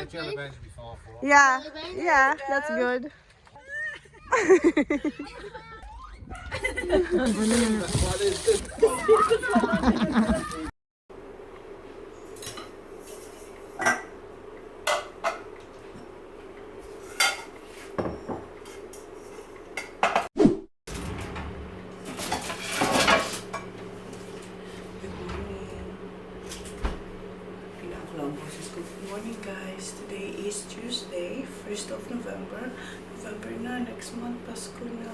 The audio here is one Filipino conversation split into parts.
let you have revenge before. Yeah, yeah, that's good. Good morning guys. Today is Tuesday, 1st of November. November na, next month, Pasko na.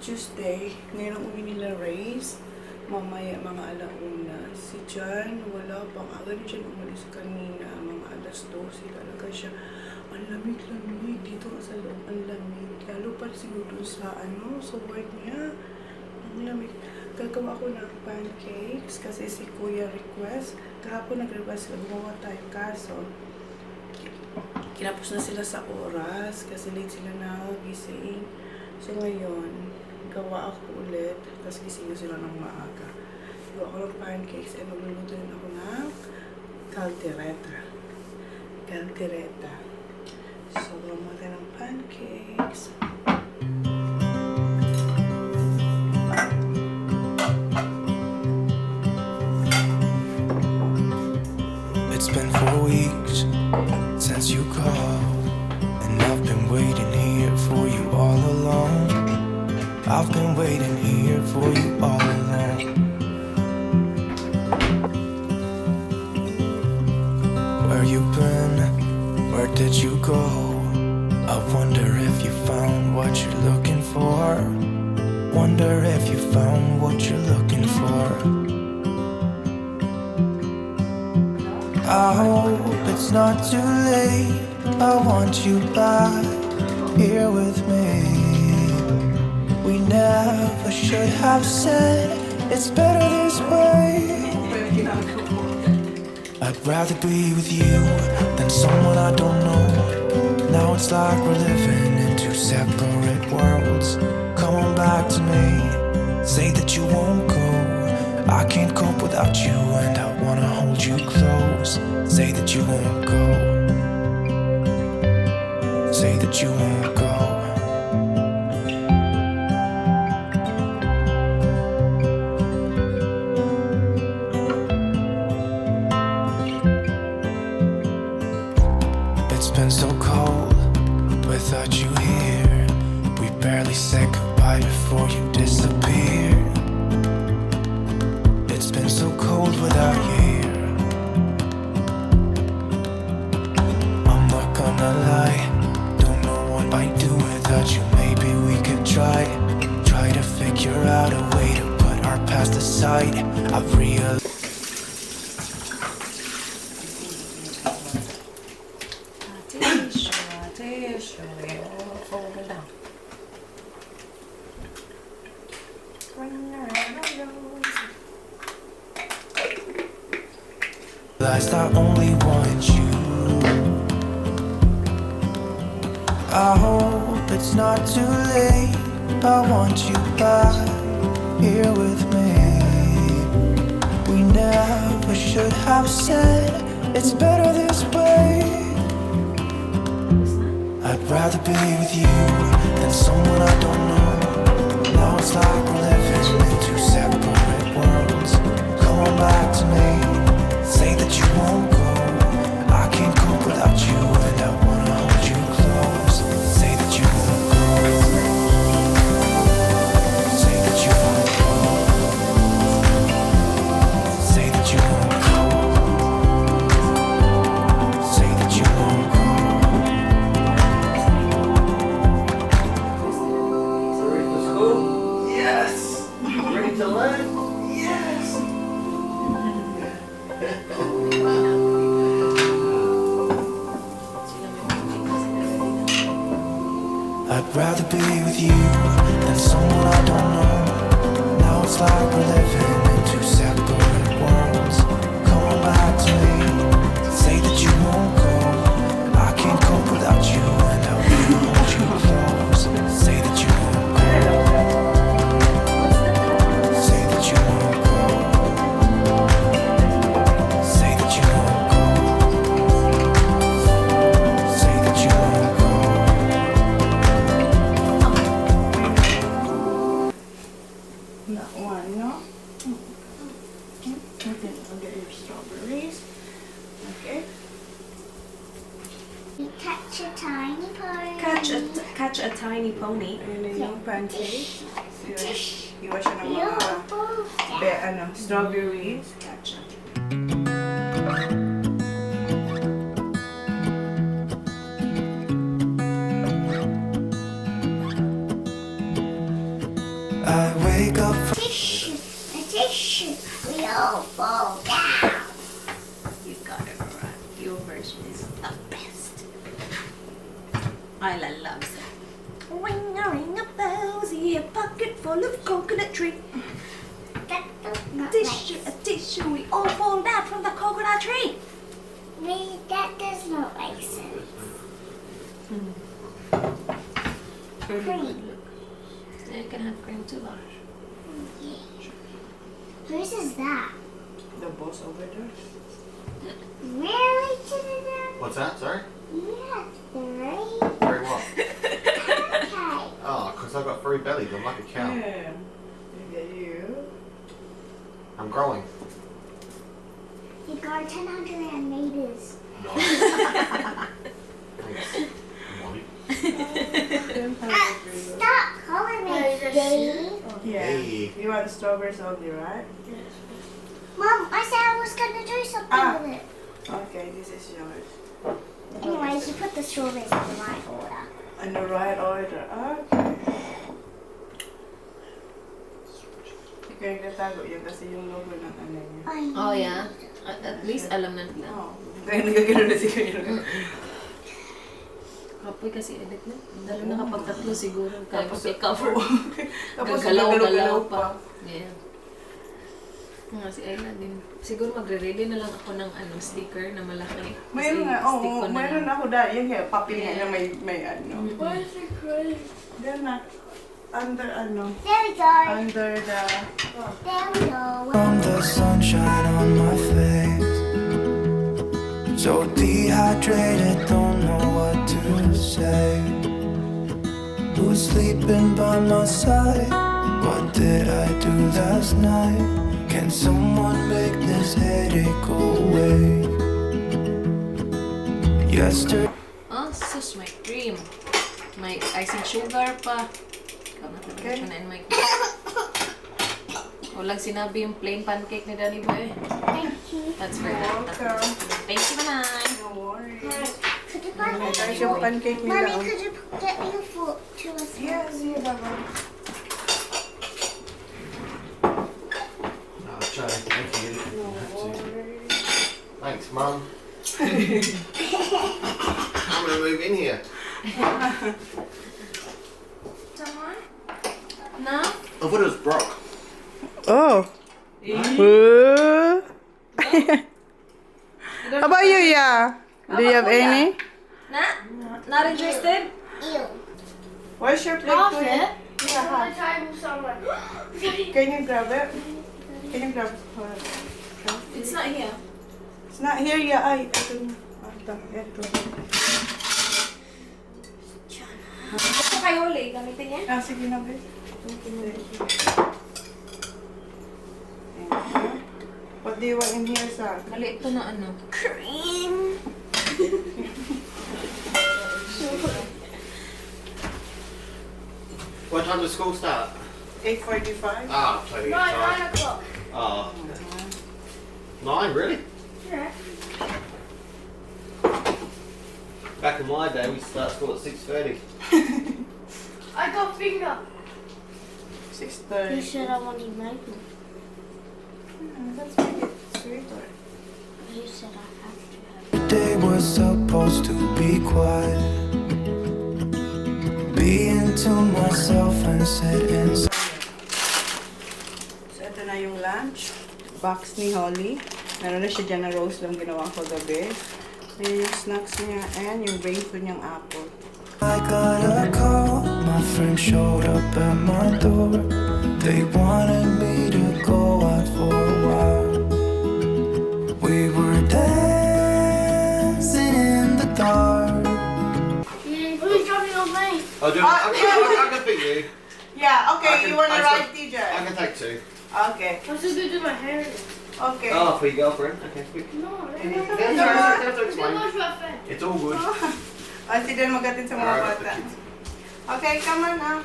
Tuesday, ngayon ang uwi nila Race. Mamaya mga alauna. Si Jan, wala pang aga na dyan umalis kanina. Mga alas 12 talaga siya. Ang lamig-lamig dito sa loob. Ang lamig. Lalo pa siguro sa sa work niya. Ang lamig. Gagawa ko ng pancakes kasi si Kuya request. Kahapon nag-request sila, gumawa tayo kaso kinapos na sila sa oras kasi late sila nagising. So ngayon, gawa ako ulit, tapos gising sila ng maaga. Gawa ako ng pancakes and magluluto rin ako ng caldereta. So gumawa tayo ng pancakes. It's been 4 weeks since you called, and I've been waiting here for you all along. I've been waiting here for you all along. Where you been? Where did you go? I wonder if you found what you're looking for. Wonder if you found what you're looking for. I hope it's not too late. I want you back here with me. We never should have said it's better this way. I'd rather be with you than someone I don't know. Now it's like we're living in two separate worlds. Come on back to me. Say that you won't go. I can't cope without you and I wanna hold you close. Say that you won't go. Say that you won't go. It's been so cold without you here. We barely said goodbye before you disappeared. It's been so cold without you here. I'm not gonna lie, don't know what I'd do without you. Maybe we could try to figure out a way to put our past aside. I've realized I only want you. I hope it's not too late. I want you back here with me. We never should have said it's better this way. I'd rather be with you than someone I don't know. Now it's like we're living in two separate worlds. Come on back to me. Say that you won't go. I can't cope without you and I wanna hold you close. Say that you won't go. Say that you won't go. Say that you won't go. Say that you won't go. Ready to school? Yes! Ready to learn? Okay? Catch a tiny pony. Catch a tiny pony. Ayun na yung pancake. Tish. Iwa siya ng mga strawberries. Gotcha. I wake up from Tissue. A tissue. We all fall down. You got it right. Your version is the best. I love it. Ring a ring a bells, a pocket full of coconut tree. That does not Tissue, make a tissue, we all fall down from the coconut tree. me. That does not make sense. Cream. You can have cream too. Whose is that? The boss over there. Really, Chona? What's that? Sorry? You have three? Very what? Okay. Oh, because I've got 3 bellies. I'm like a cow. Yeah. Look at you. I'm growing. You got 100 meters. Thanks, Molly. Stop calling me baby. Yeah. Hey. You want the strawberries only, right? Mom, I said I was gonna do something with it. Okay, this is yours. Anyways, you put the strawberries in the right order. In the right order. Okay. Kaya nagtatago yun kasi yung logo ng ano niya. I Oh yeah? At least alam na nila. Oo. Kaya nagagano na si Kuya. Kapoy kasi edit na. Dalo na kapag tatlo siguro. Kaya Tapos cover. Tapos Gagalaw-galaw gagalaw-galaw pa. Yeah. Nga si Ayla din. Siguro magre-ready na lang ako ng sticker na malaki. Mayroon nga, Stick oo. ko na Mayroon lang. ako dahil. Yan kaya, papel Yeah. na may ano. Where's the cream? Diyan na. Under ano. There we go. Under the... There we go. the sunshine on my face. So dehydrated, don't know what to say. Who's sleeping by my side? What did I do last night? Can someone make this headache go away? Yesterday Oh, sus, may cream. May icing sugar pa. Ikaw na talaga, Okay. ChonaAndMyKids. Walang sinabi yung plain pancake ni Daddy Boy. Thank you. That's for that. Welcome. Thank you, Manay. No worries. Could you buy me? Guys, yung pancake nila. Mommy, oh. could you get me a fork to a spoon? Yes, yeah, Baba. I'll try. Thank you. No worries. Thanks, Mum. I'm going to move in here. Someone? No? I thought it was Brock. Oh. How about you, Ya? Do you have any? Na? Not interested? Ew. Where's your plate? Off Kuya? it. Yeah. Can you grab it? Can you grab it? It's not here. It's not here, Ya. Ay, ito na. Ito. Gusto kayo ulit, gamitin yan? Ah, sige na, babe. What do you want in here, Sa? Mali ito na ano. Cream! What time does school start? 8:45? Ah, plenty of time. 9 o'clock. Oh. 9, really? Yeah. Back in my day, we start school at 6:30. I got finger. 6:30. said I wanted maple. That's pretty sweet. You said I have to have day was supposed to be quiet. Being to myself and sit inside. So, ito na yung lunch. Box ni Holly. Meron na siya dyan na roast lang ginawa ko gabi. Ayan yung snacks niya. And yung brain food niyang apple. I got a call, my friend showed up at my door. They wanted me to go out for a while. We were dancing in the dark. Who's dropping on me? I can beat you. Yeah, okay. I can- You wanna I ride still- TJ? I can take 2. Okay. I'm still gonna do my hair. Okay. Oh, for your girlfriend? Okay, quick. No, Don't have to explain. It's all good. Si Dan mag-atid sa mga bata. Okay, come on now.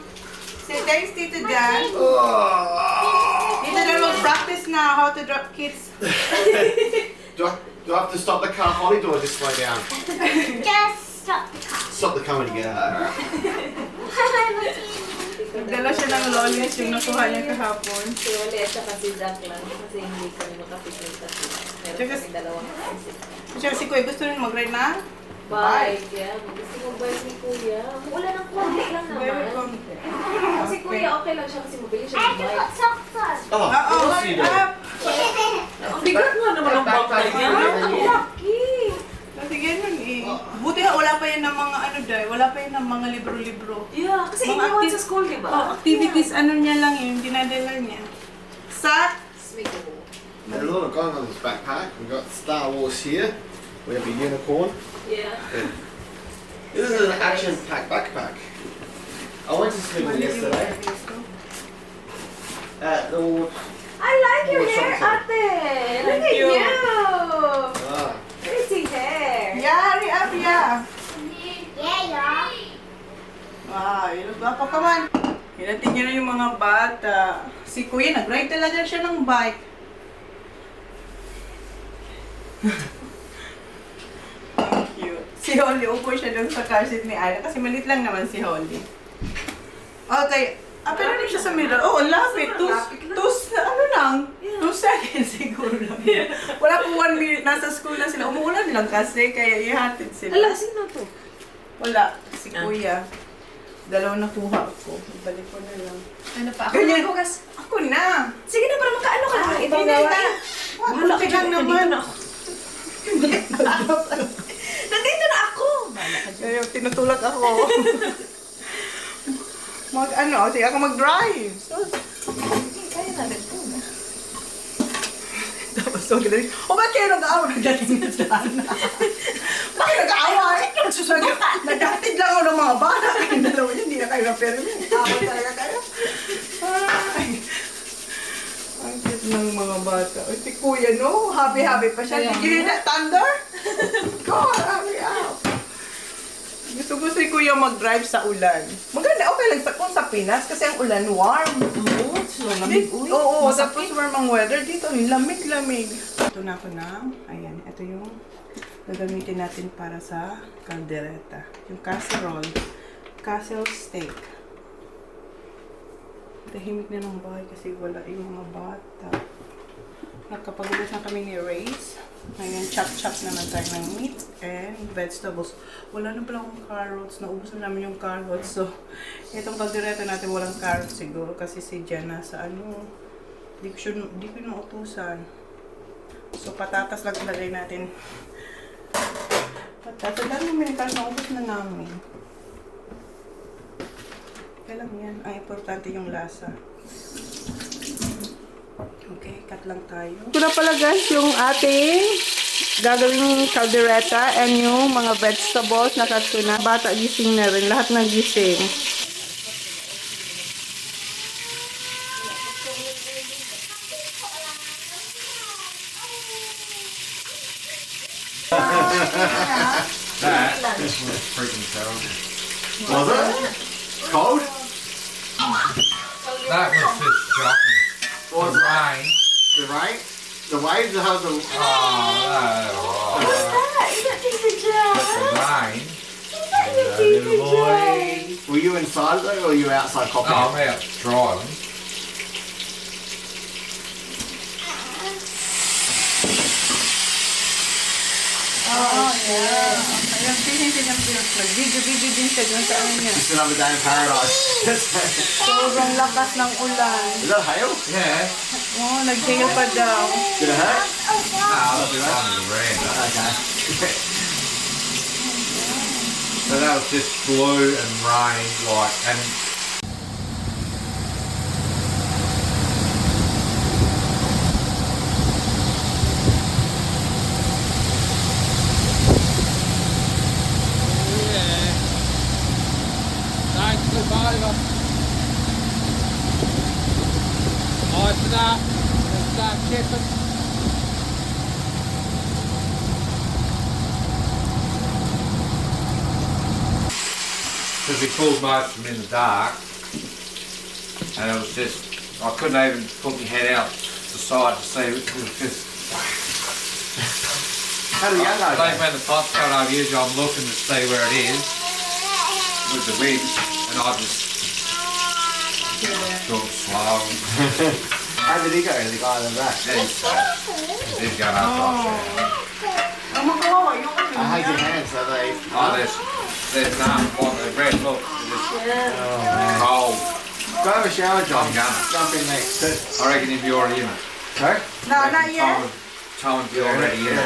Say thanks, Tito Dan. Tito Dan will practice now how to drop kids. Do I have to stop the car, Holly, or just slow down? Just stop the car. Stop the car when you get out. Nagdala siya ng lollies yung nakuha niya kahapon. Si Wally at saka si Zach lang kasi hindi kami makapigil kasi meron kami dalawang isip. Siya si Kuya gusto rin mag-ride na? Bike, yeah. Gusto mo bike ni Kuya? Wala ng konti lang Very naman. good. Kasi Kuya okay lang siya kasi mabilis siya I have to mag-bike. put socks on. Oh, Oo, of course you do. Ang bigat nga naman ang backpack niya. Ang laki. Kasi ganun eh. Buti nga wala pa yan ng mga ano dahil, wala pa yan ng mga libro-libro. Yeah, kasi Mga iniwan acti- sa school, di ba? Oh, activities, ano niya lang yun, dinadala niya. Sa, There's a lot of going on this backpack. We've got Star Wars here. We have a unicorn. Yeah. This is an action-packed backpack. I went to swim yesterday. The I like your Oh, hair, something. ate. Look Thank at you. you. ah, Pretty hair. Yari up, yeah. Yeah. Wow, ilog pa ka man. Hinatid niyo na yung mga bata. Si Kuya, nag-ride talaga siya ng bike. Thank you. Si Holly, upo siya doon sa car seat ni Ala kasi malit lang naman si Holly. Okay. Pero rin siya sa middle. Oh, lapit. Ano lang? 2 seconds siguro lang. Wala po 1 minute. Nasa school na sila. Umuulan lang kasi, kaya ihatid sila. Ala, sino to? Wala. Si Kuya. Dalawa nakuha ko. Ibalik ko na lang. Ano pa? Ako Ganyan. maghugas. Ako na. Sige na, para makaano ka. Ah, Ibang hindi na. gawain. Wala ka lang naman. Nandito na ako. Kaya tinutulak ako. Sige ako mag-drive. Kaya na rin po. Tapos so gano'n. Ba't kayo nag-aaway? Nagdating na dyan. Bakit nag-aaway? Nagdating lang ako ng mga bata. Kaya dalawa yun, hindi na kayo na-permit. Aaway talaga kayo. Ay. Ang cute ng mga bata. Ay, si Kuya, no? Happy-happy pa siya. Did you hear that thunder? God, hurry up. Gusto si Kuya mag-drive sa ulan. Maganda, okay lang kung sa Pinas kasi ang ulan warm. Oo, so lamig. Uy, Oo, masakit. tapos warm ang weather dito. Lamig-lamig. Ito na ako na. Ayan, ito yung gagamitin natin para sa caldereta. Yung casserole. Castle steak. Tahimik na ng bahay kasi wala yung mga bata. Nagkapagulas na kami ni Ray's. Ngayon, chop-chop naman tayo ng meat and vegetables. Wala na pala akong carrots. Naubos na namin yung carrots. So, itong kaldereta natin walang carrots siguro kasi si Jan nasa di ko nautusan. So, patatas lang ilagay natin. Patatas lang namin kasi naubos na namin. Kaya lang yan. Ang importante yung lasa. Okay, cut lang tayo. Ito na pala guys yung ating gagawing caldereta and yung mga vegetables na cut ko na. Bata gising na rin. Lahat ng gising. that was freaking terrible. Was it? Cold? That was just shocking. What was The it? rain. The rain? The waves or how the... Oh, no. The rain. Little boy. Were you inside though or were you outside Oh, copying? I'm out driving. Oh, yeah. Ayun, nag-video din siya dun sa ano niya. Just another day in paradise. Sobrang lakas ng ulan. Is that hail? Yeah. Oh, nag-hail pa daw. Did it hurt? No, that's on the rain. Okay. So that was just blue and rain, like, and Thanks for the over. Open up and start chipping. because we pulled most of them in the dark, and it was just, I couldn't even put my head out the side to see it. It was just. How do you know? Like when the pot's got over, usually I'm looking to see where it is with the wind, and I just go slow. How did he go? Did he go over that? He's going up right I hate your hands, so they... there. Oh, there's none. What, they're red, look. They're just cold. Go have a shower, John. I'm gonna. Jump in next. I reckon if you're already in it. Sorry? No, not yet. Tom would be already in it.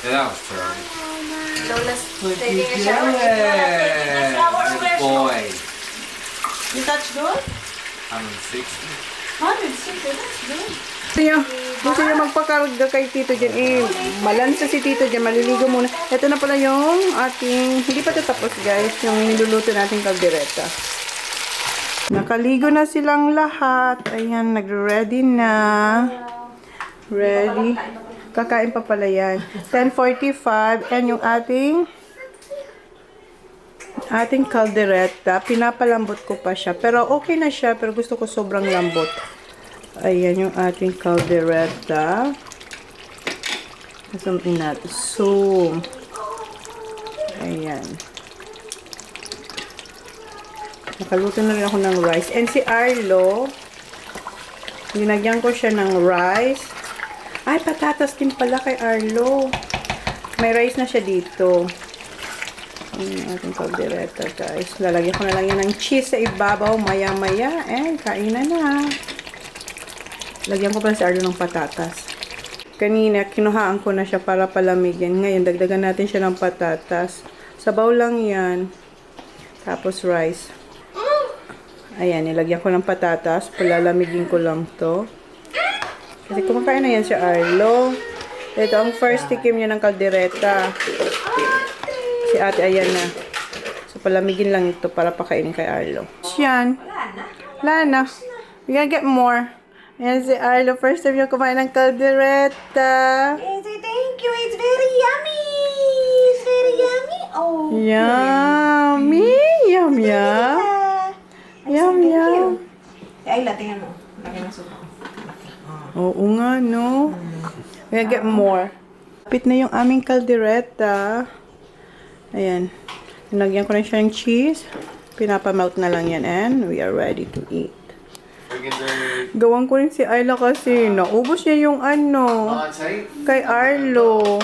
Yeah, that was terrible. Lola's taking a shower. Yeah, good boy. You touch good? 160. 160, that's good. Gusto niya magpakarga kay Tito dyan. Balansa si Tito dyan. Maliligo muna. Ito na pala yung ating, hindi pa ito tapos guys, yung niluluto nating kaldereta. Nakaligo na silang lahat. Ayan, nag-ready na. Ready. Kakain pa pala yan. 10:45. And yung ating kaldereta, pinapalambot ko pa siya. Pero okay na siya, pero gusto ko sobrang lambot. Ayan yung ating kaldereta. Zoom in natin. Zoom. Ayan. Nakaluto na rin ako ng rice. And si Arlo, linagyan ko siya ng rice. Ay, patatas din pala kay Arlo. May rice na siya dito. Ayan yung ating kaldereta, guys. Lalagyan ko na lang yan ng cheese sa ibabaw. Maya-maya. And kainan na. Lagyan ko pa si Arlo ng patatas. Kanina, kinuhaan ko na siya para palamigin. Ngayon, dagdagan natin siya ng patatas. Sabaw lang yan. Tapos rice. Ayan, nilagyan ko ng patatas. Palalamigin ko lang to. Kasi kumakain na yan si Arlo. Ito ang first tikim niya ng kaldereta. Si ate, ayan na. So, palamigin lang ito para pakainin kay Arlo. Yan. Wala na. We gotta get more. Ayan si Arlo. First time niya kumain ng kaldereta. Yes, thank you. It's very yummy. It's very yummy. Oh. Yummy. Yum, yum. Yum, yum. Ay, tingnan mo. Laki ng suka. Oo nga, no? We gotta get more. Pit na yung aming kaldereta. Ayan. Nilagyan ko na siya ng cheese. Pinapamelt na lang yan and we are ready to eat. Gawan ko rin si Ayla kasi naubos niya yung kay Arlo.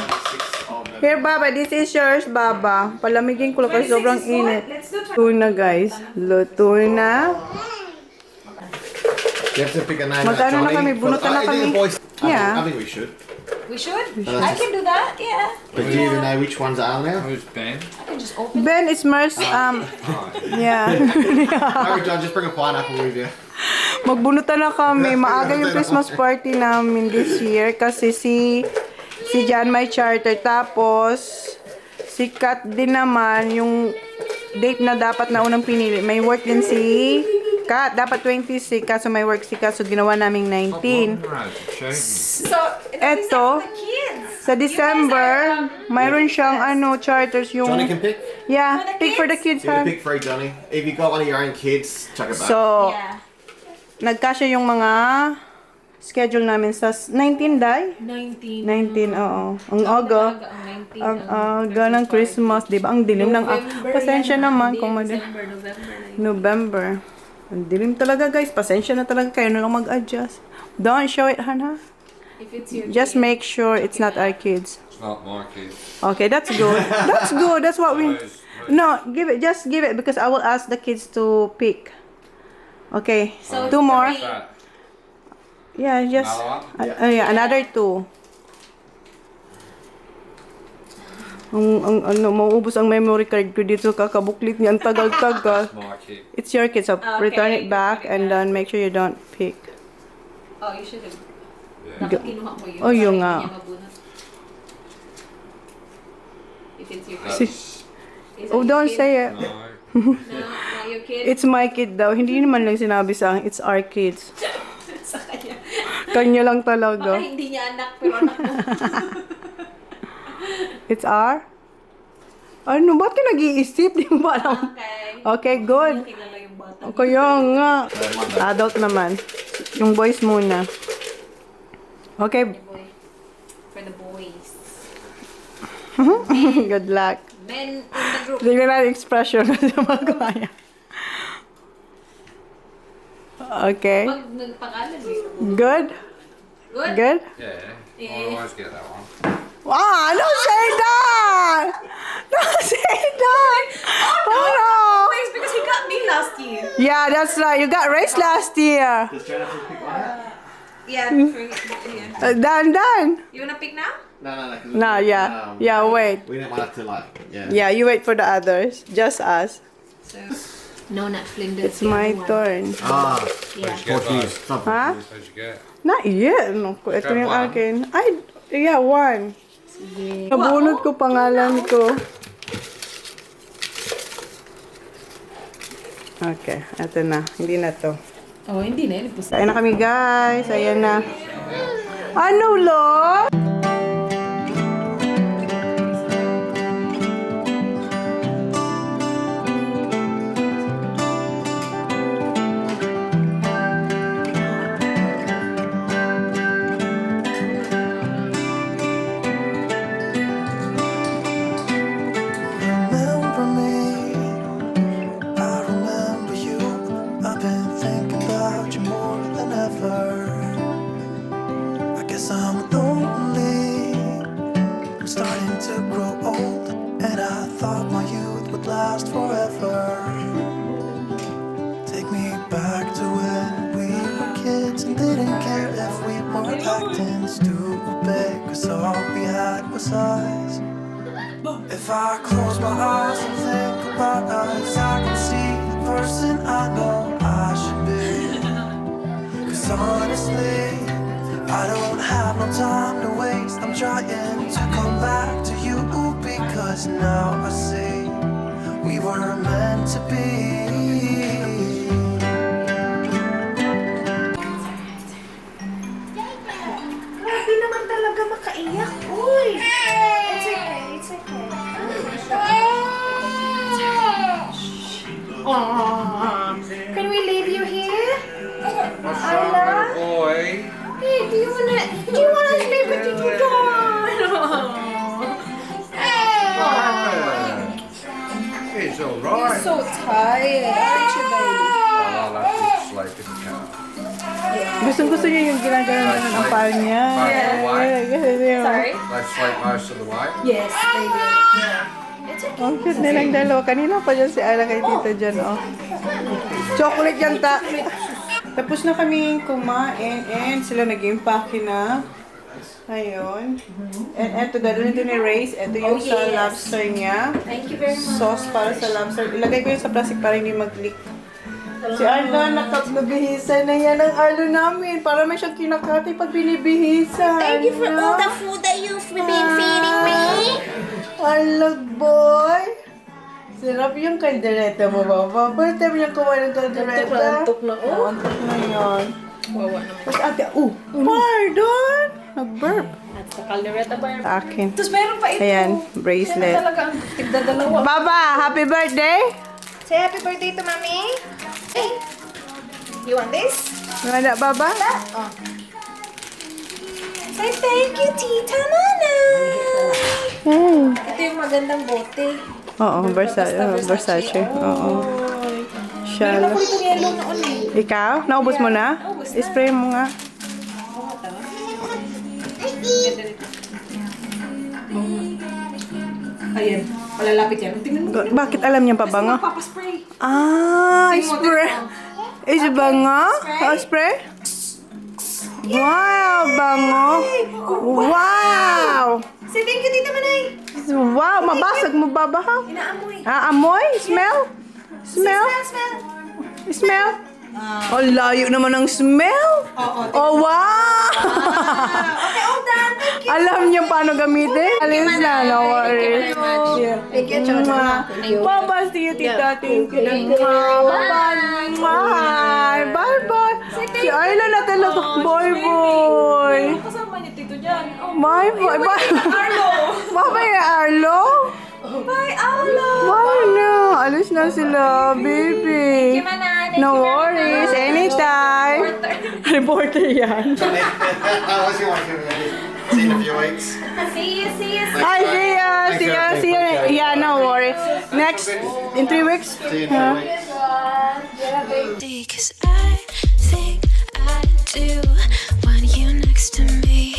Here, Baba. This is yours, Baba. Palamigin ko lang kasi sobrang init. Luto na, guys. Luto na. You have to pick a name. Magkano na kami? Bunutan na kami. Yeah. I think we should. We should? I can do that, yeah. But do you even know which ones are now? Who's Ben? I can just open Ben is Mars, yeah. Alright, John, just bring a pineapple with you. Magbunutan na kami. Maaga yung Christmas party namin this year kasi si John may charter. Tapos, si Kat din naman, yung date na dapat na unang pinili. May work din si Kat. Dapat 26, kaso may work si Kat. So, ginawa naming 19. So, Eto, sa December, mayroon siyang charters yung... Johnny can pick? Yeah, pick for the kids, Get a ha? pick free, Johnny. If you got one of your own kids, chuck it back. So, yeah. nagkasya yung mga schedule namin sa 19, Day? 19. 19, oo. Ang aga. Ang aga ng Christmas, di ba? Ang dilim ng... pasensya naman kung November. Ang dilim talaga, guys. Pasensya na talaga. Kayo na lang mag-adjust. Don't show it, Hana. If it's your Just kid. make sure it's not our kids. It's not my kid. Okay, that's good. That's good. That's what we... No, give it. Just give it because I will ask the kids to pick. Okay, So, 2 more. three. That. Yeah, just... Another one? yeah, another 2. Mauubos ang memory card ko dito. Kakabuklit niya. Ang tagal-tagal. My kid. It's your kid, so Okay, return it back okay, and yeah. then make sure you don't pick. Oh, you should have. Yeah. Dapat kinuha mo yun. Oh, yun para nga. hindi niya mabunot. If it's your kid. That's, Is Oh, it don't your kid? say it. no. No, not your kid. It's my kid daw. Hindi naman lang sinabi sa akin. It's our kids. Sa kanya. Kanya lang Baka talaga. hindi niya anak, pero anak mo. It's our? Ano, ba't ka nag-iisip? Di mo ba alam? Okay. Okay, good. Kilala yung bata. Kaya nga. Adult naman. Yung boys muna. Okay. Boy. For the boys. Good luck. Men in the group. Tingnan natin expression sa mga kumaya. Okay. Pag nagpangalan, Good? good? Good? Yeah. I always get that one. Ah, don't say that! Don't say that! Oh no! Wait, because he got me last year. Yeah, that's right. You got raised last year. Does Chona have to pick one out? Yeah, yeah. Done. You wanna pick now? No. 'cause No, yeah. Yeah, wait. We didn't want to like, yeah. Yeah, you wait for the others. Just us. So, no, not Flinders. It's my turn. Ah, Yeah. Portuguese. Stop Huh? Where'd you get? Not yet. No, ito Grab yung one. akin. Yeah, one. Nabunod ko pangalan ko. Okay, ito na. Hindi na to. Oh, hindi na. Kain na kami, guys. Ayan na. Ano, lo? Remember me, I remember you. I've been thinking about you more than ever. I guess I'm lonely. I'm starting to grow old, and I thought my youth would last forever. Take me back to when we were kids and didn't care if we were acting stupid, 'cause all we had was us. If I close my eyes and think about us, I can see the person I know I should be. 'Cause honestly, I don't have no time to waste. I'm trying to come back to you, because now I see we were meant to be. Grabe naman talaga makaiyak. Uy! It's okay, it's okay. Aww. Can we leave you here? What's wrong with the boy? Hey, do you wanna sleep with you, John? He's alright. So tired, aren't you, baby? I'll have to sleep in the car. Gusto niya yung ginagano ng apal niya. Sorry? They sleep most of the way. Yes, they do. It's okay. Ang cute nilang dalawa. Kanina pa dyan si Ala kay Tito dyan, oh. Chocolate yan ta. Tapos na kami kumain and sila nag-impake na. Ayun. And eto, gano'n ito ni Race. Ito yung sa lobster niya. Thank you very much. Sauce para sa lobster. Ilagay ko yun sa plastic para hindi mag-leak. Si Arlo, nabihisa na yan ang Arlo namin. Para may siyang kinakati pag binibihisan. Thank you for all the food that you've been feeding me. Arlo, boy. Sarap yung kaldereta mo, Baba. First time yung kumain ng kaldereta. Antok na, oh. Antok na yun. Wawa naman. Tapos ate, pardon! Nag-burp. At sa caldereta ba? Sa akin. Tapos meron pa ito. Ayan, Yan bracelet. talaga ang tigdadalawa. Baba, happy birthday! Say happy birthday to mommy. Hey. You want this? Wala, Baba? Oh. Say thank you, Tita Nana. Hey. Ito yung magandang bote. Oo, Versace. Oo. Meron Shallow. ako itong yellow noon eh. Ikaw? Naubos mo na? Naubos na. Spray mo nga. Ayan, malalapit yan. Tingnan mo. Bakit alam niya pa ba nga? Papaspray. Ah, Tingnan mo, spray. Is it bango? Oh, spray? Wow, bango. Wow. Say thank you, Tita Manay. Wow, mabasag mo babaha. Inaamoy. Ah, amoy? Smell? Smell? Smell. Smell? Oh, layo naman ng smell. Oo. Oh, wow. Okay, all done. Thank you. Alam niyo paano gamitin? Alis na, no worries. Yeah. Thank you, Chona. Bye-bye, see you, tita. Thank you. Bye-bye. Bye. Bye-bye. Si Ayla na talaga. Boy. Kasama niya, Tito dyan. Oh, Bye-bye. Bye. Arlo. Bye-bye, Arlo. Bye, Alo! Bye na. Alis na sila, baby. No worries. Anytime. Reporter yan. How's your wife? See you in a few weeks. See you. Hi, see ya. Yeah, no worries. Next, in 3 weeks. See you in 3 weeks. Cause I think I do want you next to me.